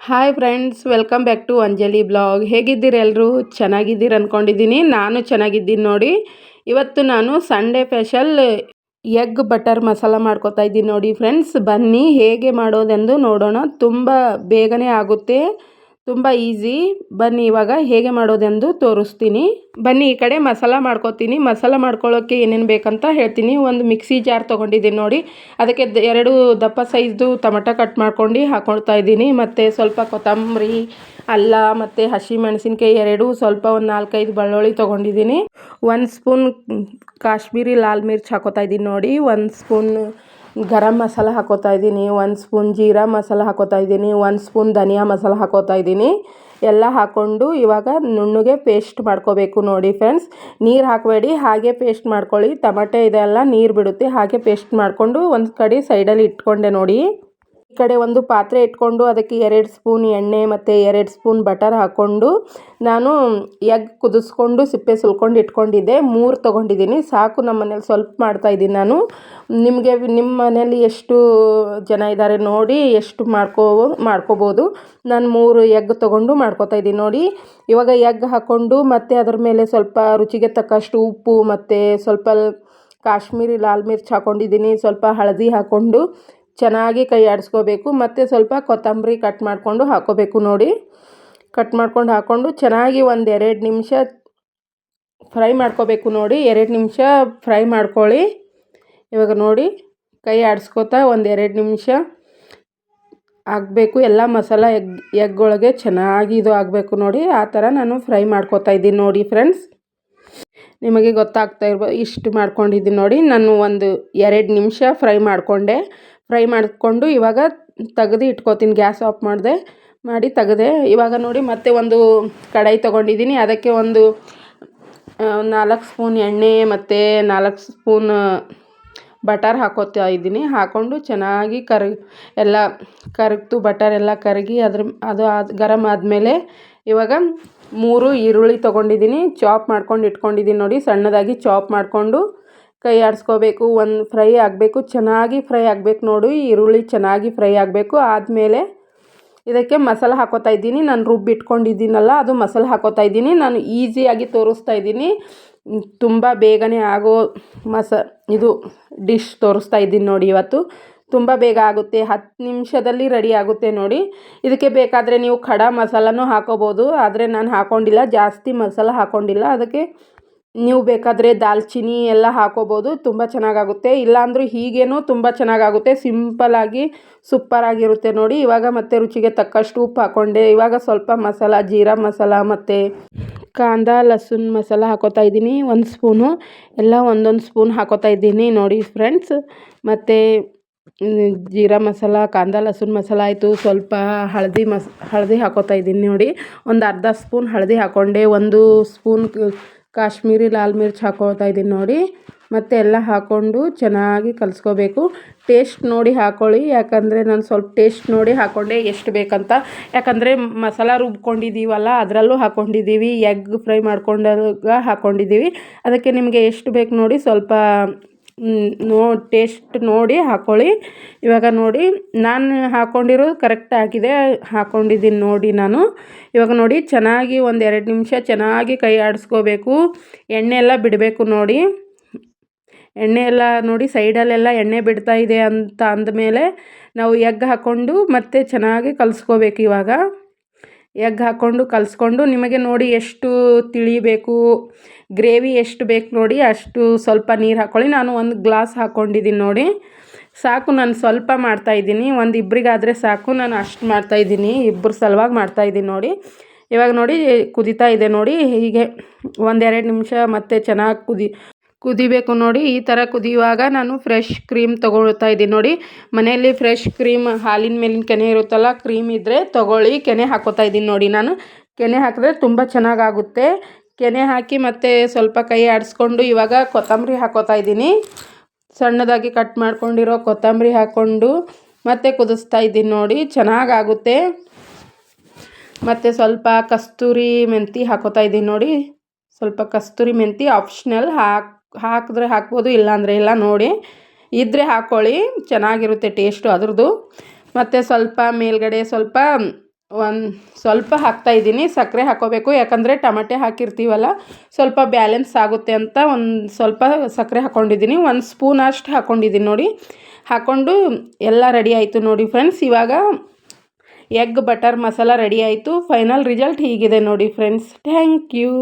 Hi friends, welcome back to Anjali blog. ಹೇಗಿದ್ದೀರಿ ಎಲ್ಲರೂ? ಚೆನ್ನಾಗಿದ್ದೀರಿ ಅಂದ್ಕೊಂಡಿದ್ದೀನಿ. ನಾನು ಚೆನ್ನಾಗಿದ್ದೀನಿ ನೋಡಿ. ಇವತ್ತು ನಾನು Sunday special egg butter masala ಮಾಡ್ಕೊತಾ ಇದ್ದೀನಿ ನೋಡಿ ಫ್ರೆಂಡ್ಸ್. ಬನ್ನಿ ಹೇಗೆ ಮಾಡೋದೆಂದು ನೋಡೋಣ. ತುಂಬ ಬೇಗನೆ ಆಗುತ್ತೆ, ತುಂಬ ಈಸಿ. ಬನ್ನಿ ಇವಾಗ ಹೇಗೆ ಮಾಡೋದೆಂದು ತೋರಿಸ್ತೀನಿ. ಬನ್ನಿ ಈ ಕಡೆ ಮಸಾಲ ಮಾಡ್ಕೊತೀನಿ. ಮಸಾಲ ಮಾಡ್ಕೊಳ್ಳೋಕ್ಕೆ ಏನೇನು ಬೇಕಂತ ಹೇಳ್ತೀನಿ. ಒಂದು ಮಿಕ್ಸಿ ಜಾರ್ ತೊಗೊಂಡಿದ್ದೀನಿ ನೋಡಿ. ಅದಕ್ಕೆ 2 ದಪ್ಪ ಸೈಜ್ದು ಟೊಮೆಟೊ ಕಟ್ ಮಾಡ್ಕೊಂಡು ಹಾಕ್ಕೊಳ್ತಾ ಇದ್ದೀನಿ. ಮತ್ತು ಸ್ವಲ್ಪ ಕೊತ್ತಂಬರಿ, ಅಲ್ಲ ಮತ್ತು ಹಸಿಮೆಣಸಿನ್ಕಾಯಿ 2, ಸ್ವಲ್ಪ ಒಂದು 4-5 ಬೆಳ್ಳುಳ್ಳಿ ತೊಗೊಂಡಿದ್ದೀನಿ. 1 ಸ್ಪೂನ್ ಕಾಶ್ಮೀರಿ ಲಾಲ್ ಮಿರ್ಚ್ ಹಾಕೋತಾ ಇದ್ದೀನಿ ನೋಡಿ. 1 ಸ್ಪೂನ್ ಗರಂ ಮಸಾಲ ಹಾಕೋತಾ ಇದ್ದೀನಿ. 1 ಸ್ಪೂನ್ ಜೀರಾ ಮಸಾಲ ಹಾಕೋತಾ ಇದ್ದೀನಿ. 1 ಸ್ಪೂನ್ ಧನಿಯಾ ಮಸಾಲ ಹಾಕೋತಾ ಇದ್ದೀನಿ. ಎಲ್ಲ ಹಾಕ್ಕೊಂಡು ಇವಾಗ ನುಣ್ಣಗೆ ಪೇಸ್ಟ್ ಮಾಡ್ಕೋಬೇಕು ನೋಡಿ ಫ್ರೆಂಡ್ಸ್. ನೀರು ಹಾಕಬೇಡಿ, ಹಾಗೆ ಪೇಸ್ಟ್ ಮಾಡ್ಕೊಳ್ಳಿ. ಟೊಮೆಟೊ ಇದೆಲ್ಲ ನೀರು ಬಿಡುತ್ತೆ. ಹಾಗೆ ಪೇಸ್ಟ್ ಮಾಡಿಕೊಂಡು ಒಂದು ಕಡೆ ಸೈಡಲ್ಲಿ ಇಟ್ಕೊಂಡೆ ನೋಡಿ. ಈ ಕಡೆ ಒಂದು ಪಾತ್ರೆ ಇಟ್ಕೊಂಡು ಅದಕ್ಕೆ 2 ಸ್ಪೂನ್ ಎಣ್ಣೆ ಮತ್ತು 2 ಸ್ಪೂನ್ ಬಟರ್ ಹಾಕ್ಕೊಂಡು ನಾನು ಎಗ್ ಕುದಿಸ್ಕೊಂಡು ಸಿಪ್ಪೆ ಸುಲ್ಕೊಂಡು ಇಟ್ಕೊಂಡಿದ್ದೆ. 3 ತೊಗೊಂಡಿದ್ದೀನಿ, ಸಾಕು. ನಮ್ಮ ಮನೇಲಿ ಸ್ವಲ್ಪ ಮಾಡ್ತಾಯಿದ್ದೀನಿ ನಾನು. ನಿಮ್ಮ ಮನೇಲಿ ಎಷ್ಟು ಜನ ಇದ್ದಾರೆ ನೋಡಿ, ಎಷ್ಟು ಮಾಡ್ಕೋಬೋದು. ನಾನು 3 ಎಗ್ ತೊಗೊಂಡು ಮಾಡ್ಕೋತಾ ಇದ್ದೀನಿ ನೋಡಿ. ಇವಾಗ ಎಗ್ ಹಾಕ್ಕೊಂಡು ಮತ್ತು ಅದ್ರ ಮೇಲೆ ಸ್ವಲ್ಪ ರುಚಿಗೆ ತಕ್ಕಷ್ಟು ಉಪ್ಪು ಮತ್ತು ಸ್ವಲ್ಪ ಕಾಶ್ಮೀರಿ ಲಾಲ್ ಮಿರ್ಚ್ ಹಾಕ್ಕೊಂಡಿದ್ದೀನಿ. ಸ್ವಲ್ಪ ಹಳದಿ ಹಾಕ್ಕೊಂಡು ಚೆನ್ನಾಗಿ ಕೈ ಆಡಿಸ್ಕೋಬೇಕು. ಮತ್ತು ಸ್ವಲ್ಪ ಕೊತ್ತಂಬರಿ ಕಟ್ ಮಾಡಿಕೊಂಡು ಹಾಕ್ಕೋಬೇಕು ನೋಡಿ. ಕಟ್ ಮಾಡ್ಕೊಂಡು ಹಾಕ್ಕೊಂಡು ಚೆನ್ನಾಗಿ 1-2 ನಿಮಿಷ ಫ್ರೈ ಮಾಡ್ಕೋಬೇಕು ನೋಡಿ. 2 ನಿಮಿಷ ಫ್ರೈ ಮಾಡ್ಕೊಳ್ಳಿ. ಇವಾಗ ನೋಡಿ ಕೈ ಆಡಿಸ್ಕೋತಾ 1-2 ನಿಮಿಷ ಆಗಬೇಕು. ಎಲ್ಲ ಮಸಾಲ ಎಗ್ ಒಳಗೆ ಚೆನ್ನಾಗಿ ಇದು ಆಗಬೇಕು ನೋಡಿ. ಆ ಥರ ನಾನು ಫ್ರೈ ಮಾಡ್ಕೋತಾ ಇದ್ದೀನಿ ನೋಡಿ ಫ್ರೆಂಡ್ಸ್. ನಿಮಗೆ ಗೊತ್ತಾಗ್ತಾ ಇರ್ಬೋದು. ಇಷ್ಟು ಮಾಡ್ಕೊಂಡಿದ್ದೀನಿ ನೋಡಿ. ನಾನು 1-2 ನಿಮಿಷ ಫ್ರೈ ಮಾಡಿಕೊಂಡು ಇವಾಗ ತೆಗೆದು ಇಟ್ಕೋತೀನಿ. ಗ್ಯಾಸ್ ಆಫ್ ಮಾಡಿ ತೆಗೆದೆ. ಇವಾಗ ನೋಡಿ ಮತ್ತೆ ಒಂದು ಕಡಾಯಿ ತೊಗೊಂಡಿದ್ದೀನಿ. ಅದಕ್ಕೆ ಒಂದು 4 ಸ್ಪೂನ್ ಎಣ್ಣೆ ಮತ್ತು 4 ಸ್ಪೂನ್ ಬಟರ್ ಹಾಕೋತಾ ಇದ್ದೀನಿ. ಹಾಕ್ಕೊಂಡು ಚೆನ್ನಾಗಿ ಎಲ್ಲ ಕರಗ್ತು. ಬಟರ್ ಎಲ್ಲ ಕರಗಿ ಅದು ಗರಮ್ ಆದಮೇಲೆ ಇವಾಗ 3 ಈರುಳ್ಳಿ ತೊಗೊಂಡಿದ್ದೀನಿ. ಚಾಪ್ ಮಾಡ್ಕೊಂಡು ಇಟ್ಕೊಂಡಿದ್ದೀನಿ ನೋಡಿ. ಸಣ್ಣದಾಗಿ ಚಾಪ್ ಮಾಡಿಕೊಂಡು ಕೈ ಆಡಿಸ್ಕೋಬೇಕು. ಫ್ರೈ ಆಗಬೇಕು, ಚೆನ್ನಾಗಿ ಫ್ರೈ ಆಗಬೇಕು ನೋಡಿ. ಈರುಳ್ಳಿ ಚೆನ್ನಾಗಿ ಫ್ರೈ ಆಗಬೇಕು. ಆದಮೇಲೆ ಇದಕ್ಕೆ ಮಸಾಲ ಹಾಕೋತಾ ಇದ್ದೀನಿ. ನಾನು ರುಬ್ಬಿಟ್ಕೊಂಡಿದ್ದೀನಲ್ಲ, ಅದು ಮಸಾಲ ಹಾಕೋತಾ ಇದ್ದೀನಿ. ನಾನು ಈಸಿಯಾಗಿ ತೋರಿಸ್ತಾ ಇದ್ದೀನಿ. ತುಂಬ ಬೇಗನೆ ಆಗೋ ಇದು ಡಿಶ್ ತೋರಿಸ್ತಾ ಇದ್ದೀನಿ ನೋಡಿ. ಇವತ್ತು ತುಂಬ ಬೇಗ ಆಗುತ್ತೆ, 10 ನಿಮಿಷದಲ್ಲಿ ರೆಡಿ ಆಗುತ್ತೆ ನೋಡಿ. ಇದಕ್ಕೆ ಬೇಕಾದರೆ ನೀವು ಖಡಾ ಮಸಾಲನೂ ಹಾಕೋಬೋದು, ಆದರೆ ನಾನು ಹಾಕ್ಕೊಂಡಿಲ್ಲ, ಜಾಸ್ತಿ ಮಸಾಲ ಹಾಕ್ಕೊಂಡಿಲ್ಲ. ಅದಕ್ಕೆ ನೀವು ಬೇಕಾದರೆ ದಾಲ್ಚಿನ್ನಿ ಎಲ್ಲ ಹಾಕೋಬೋದು, ತುಂಬ ಚೆನ್ನಾಗಾಗುತ್ತೆ. ಇಲ್ಲಾಂದರೂ ಹೀಗೇನೂ ತುಂಬ ಚೆನ್ನಾಗಾಗುತ್ತೆ. ಸಿಂಪಲ್ಲಾಗಿ ಸೂಪರಾಗಿರುತ್ತೆ ನೋಡಿ. ಇವಾಗ ಮತ್ತೆ ರುಚಿಗೆ ತಕ್ಕಷ್ಟು ಉಪ್ಪು ಹಾಕ್ಕೊಂಡೆ. ಇವಾಗ ಸ್ವಲ್ಪ ಮಸಾಲ, ಜೀರಾ ಮಸಾಲ ಮತ್ತು ಕಾಂದಾ ಲಸೂನ್ ಮಸಾಲ ಹಾಕೋತಾ ಇದ್ದೀನಿ. 1 ಸ್ಪೂನು ಎಲ್ಲ 1 ಸ್ಪೂನ್ ಹಾಕೋತಾ ಇದ್ದೀನಿ ನೋಡಿ ಫ್ರೆಂಡ್ಸ್. ಮತ್ತು ಜೀರಾ ಮಸಾಲ, ಕಾಂದಾ ಲಸೂನ್ ಮಸಾಲ ಆಯಿತು. ಸ್ವಲ್ಪ ಹಳದಿ ಹಾಕೋತಾ ಇದ್ದೀನಿ ನೋಡಿ. ಒಂದು ಅರ್ಧ ಸ್ಪೂನ್ ಹಳದಿ ಹಾಕ್ಕೊಂಡೆ. 1 ಸ್ಪೂನ್ ಕಾಶ್ಮೀರಿ ಲಾಲ್ ಮಿರ್ಚ್ ಹಾಕೋತಾ ಇದ್ದೀನಿ ನೋಡಿ. ಮತ್ತು ಎಲ್ಲ ಹಾಕ್ಕೊಂಡು ಚೆನ್ನಾಗಿ ಕಲಿಸ್ಕೋಬೇಕು. ಟೇಸ್ಟ್ ನೋಡಿ ಹಾಕ್ಕೊಳ್ಳಿ, ಯಾಕಂದರೆ ನಾನು ಸ್ವಲ್ಪ ಟೇಸ್ಟ್ ನೋಡಿ ಹಾಕ್ಕೊಂಡೆ ಎಷ್ಟು ಬೇಕಂತ. ಯಾಕಂದರೆ ಮಸಾಲ ರುಬ್ಕೊಂಡಿದ್ದೀವಲ್ಲ, ಅದರಲ್ಲೂ ಹಾಕ್ಕೊಂಡಿದ್ದೀವಿ, ಎಗ್ ಫ್ರೈ ಮಾಡ್ಕೊಂಡಾಗ ಹಾಕ್ಕೊಂಡಿದ್ದೀವಿ. ಅದಕ್ಕೆ ನಿಮಗೆ ಎಷ್ಟು ಬೇಕು ನೋಡಿ ಸ್ವಲ್ಪ ಟೇಸ್ಟ್ ನೋಡಿ ಹಾಕ್ಕೊಳ್ಳಿ. ಇವಾಗ ನೋಡಿ ನಾನು ಹಾಕ್ಕೊಂಡಿರೋದು ಕರೆಕ್ಟ್ ಹಾಕ್ಕೊಂಡಿದ್ದೀನಿ ನೋಡಿ ನಾನು. ಇವಾಗ ನೋಡಿ ಚೆನ್ನಾಗಿ 1-2 ನಿಮಿಷ ಚೆನ್ನಾಗಿ ಕೈ ಆಡಿಸ್ಕೋಬೇಕು. ಎಣ್ಣೆ ಎಲ್ಲ ಬಿಡಬೇಕು ನೋಡಿ. ಎಣ್ಣೆ ಎಲ್ಲ ನೋಡಿ ಸೈಡಲ್ಲೆಲ್ಲ ಎಣ್ಣೆ ಬಿಡ್ತಾ ಇದೆ ಅಂತ ಅಂದಮೇಲೆ ನಾವು ಎಗ್ ಹಾಕ್ಕೊಂಡು ಮತ್ತೆ ಚೆನ್ನಾಗಿ ಕಲಿಸ್ಕೋಬೇಕು. ಇವಾಗ ಎಗ್ ಹಾಕ್ಕೊಂಡು ಕಲಿಸ್ಕೊಂಡು ನಿಮಗೆ ನೋಡಿ ಎಷ್ಟು ತಿಳಿಬೇಕು, ಗ್ರೇವಿ ಎಷ್ಟು ಬೇಕು ನೋಡಿ ಅಷ್ಟು ಸ್ವಲ್ಪ ನೀರು ಹಾಕ್ಕೊಳ್ಳಿ. ನಾನು 1 ಗ್ಲಾಸ್ ಹಾಕ್ಕೊಂಡಿದ್ದೀನಿ ನೋಡಿ. ಸಾಕು, ನಾನು ಸ್ವಲ್ಪ ಮಾಡ್ತಾಯಿದ್ದೀನಿ. ಇಬ್ಬರಿಗಾದರೆ ಸಾಕು, ನಾನು ಅಷ್ಟು ಮಾಡ್ತಾಯಿದ್ದೀನಿ. ಇಬ್ಬರು ಸಲುವಾಗಿ ಮಾಡ್ತಾಯಿದ್ದೀನಿ ನೋಡಿ. ಇವಾಗ ನೋಡಿ ಕುದೀತಾ ಇದೆ ನೋಡಿ. ಹೀಗೆ 1-2 ನಿಮಿಷ ಮತ್ತೆ ಚೆನ್ನಾಗಿ ಕುದಿಬೇಕು ನೋಡಿ. ಈ ಥರ ಕುದಿಯುವಾಗ ನಾನು ಫ್ರೆಶ್ ಕ್ರೀಮ್ ತೊಗೊಳ್ತಾ ಇದ್ದೀನಿ ನೋಡಿ. ಮನೆಯಲ್ಲಿ ಫ್ರೆಶ್ ಕ್ರೀಮ್, ಹಾಲಿನ ಮೇಲಿನ ಕೆನೆ ಇರುತ್ತಲ್ಲ, ಕ್ರೀಮ್ ಇದ್ದರೆ ತೊಗೊಳ್ಳಿ. ಕೆನೆ ಹಾಕೋತಾ ಇದ್ದೀನಿ ನೋಡಿ. ನಾನು ಕೆನೆ ಹಾಕಿದ್ರೆ ತುಂಬ ಚೆನ್ನಾಗಾಗುತ್ತೆ. ಕೆನೆ ಹಾಕಿ ಮತ್ತು ಸ್ವಲ್ಪ ಕೈ ಆಡಿಸ್ಕೊಂಡು ಇವಾಗ ಕೊತ್ತಂಬರಿ ಹಾಕೋತಾ ಇದ್ದೀನಿ. ಸಣ್ಣದಾಗಿ ಕಟ್ ಮಾಡ್ಕೊಂಡಿರೋ ಕೊತ್ತಂಬರಿ ಹಾಕ್ಕೊಂಡು ಮತ್ತೆ ಕುದಿಸ್ತಾ ಇದ್ದೀನಿ ನೋಡಿ. ಚೆನ್ನಾಗಾಗುತ್ತೆ. ಮತ್ತು ಸ್ವಲ್ಪ ಕಸ್ತೂರಿ ಮೆಂತಿ ಹಾಕೋತಾ ಇದ್ದೀನಿ ನೋಡಿ. ಸ್ವಲ್ಪ ಕಸ್ತೂರಿ ಮೆಂತಿ ಆಪ್ಷನಲ್, ಹಾಕಿದ್ರೆ ಹಾಕ್ಬೋದು, ಇಲ್ಲಾಂದರೆ ಇಲ್ಲ ನೋಡಿ. ಇದ್ದರೆ ಹಾಕ್ಕೊಳ್ಳಿ, ಚೆನ್ನಾಗಿರುತ್ತೆ ಟೇಸ್ಟು ಅದ್ರದ್ದು. ಮತ್ತು ಸ್ವಲ್ಪ ಮೇಲ್ಗಡೆ ಸ್ವಲ್ಪ ಒಂದು ಸ್ವಲ್ಪ ಹಾಕ್ತಾಯಿದ್ದೀನಿ. ಸಕ್ಕರೆ ಹಾಕ್ಕೋಬೇಕು, ಯಾಕಂದರೆ ಟಮಾಟೆ ಹಾಕಿರ್ತೀವಲ್ಲ, ಸ್ವಲ್ಪ ಬ್ಯಾಲೆನ್ಸ್ ಆಗುತ್ತೆ ಅಂತ ಒಂದು ಸ್ವಲ್ಪ ಸಕ್ಕರೆ ಹಾಕ್ಕೊಂಡಿದ್ದೀನಿ. 1 ಸ್ಪೂನ್ ಅಷ್ಟು ಹಾಕ್ಕೊಂಡಿದ್ದೀನಿ ನೋಡಿ. ಹಾಕ್ಕೊಂಡು ಎಲ್ಲ ರೆಡಿ ಆಯಿತು ನೋಡಿ ಫ್ರೆಂಡ್ಸ್. ಇವಾಗ ಎಗ್ ಬಟರ್ ಮಸಾಲ ರೆಡಿ ಆಯಿತು. ಫೈನಲ್ ರಿಸಲ್ಟ್ ಹೀಗಿದೆ ನೋಡಿ ಫ್ರೆಂಡ್ಸ್. Thank you.